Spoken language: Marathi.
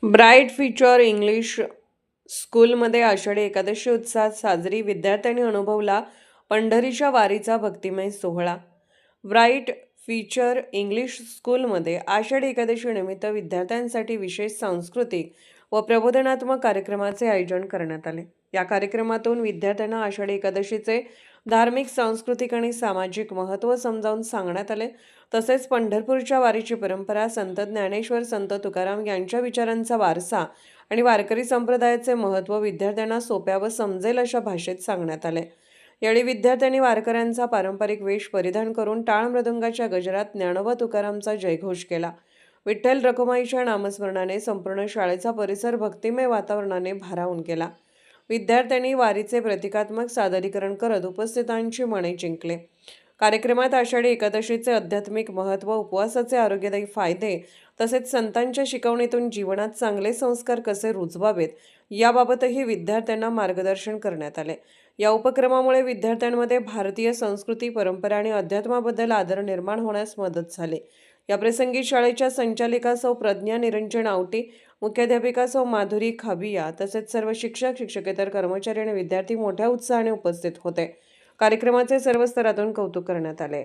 ब्राईट फ्युचर इंग्लिश स्कूलमध्ये आषाढी एकादशी उत्साहात साजरी. विद्यार्थ्यांनी अनुभवला पंढरीच्या वारीचा भक्तिमय सोहळा. ब्राईट फ्युचर इंग्लिश स्कूलमध्ये आषाढी एकादशी निमित्त विद्यार्थ्यांसाठी विशेष सांस्कृतिक व प्रबोधनात्मक कार्यक्रमाचे आयोजन करण्यात आले. या कार्यक्रमातून विद्यार्थ्यांना आषाढी एकादशीचे धार्मिक, सांस्कृतिक आणि सामाजिक महत्त्व समजावून सांगण्यात आले. तसेच पंढरपूरच्या वारीची परंपरा, संत ज्ञानेश्वर, संत तुकाराम यांच्या विचारांचा वारसा आणि वारकरी संप्रदायाचे महत्त्व विद्यार्थ्यांना सोप्या व समजेल अशा भाषेत सांगण्यात आले. यावेळी विद्यार्थ्यांनी वारकऱ्यांचा पारंपरिक वेश परिधान करून टाळ मृदुंगाच्या गजरात ज्ञानोबा तुकारामचा जयघोष केला. विठ्ठल रखुमाईच्या नामस्मरणाने संपूर्ण शाळेचा परिसर भक्तिमय वातावरणाने भारावून गेला. विद्यार्थ्यांनी वारीचे प्रतिकात्मक सादरीकरण करत उपस्थितांची मने जिंकले. कार्यक्रमात आषाढी एकादशीचे आध्यात्मिक महत्त्व, उपवासाचे आरोग्यदायी फायदे तसेच संतांच्या शिकवणीतून जीवनात चांगले संस्कार कसे रुजवावेत याबाबतही विद्यार्थ्यांना मार्गदर्शन करण्यात आले. या उपक्रमामुळे विद्यार्थ्यांमध्ये भारतीय संस्कृती, परंपरा आणि अध्यात्माबद्दल आदर निर्माण होण्यास मदत झाली. याप्रसंगी शाळेच्या संचालिका सौ प्रज्ञा निरंजन आवटी, मुख्याध्यापिका सौ माधुरी खाबिया तसेच सर्व शिक्षक, शिक्षकेतर कर्मचारी आणि विद्यार्थी मोठ्या उत्साहाने उपस्थित होते. कार्यक्रमाचे सर्व स्तरातून कौतुक करण्यात आले.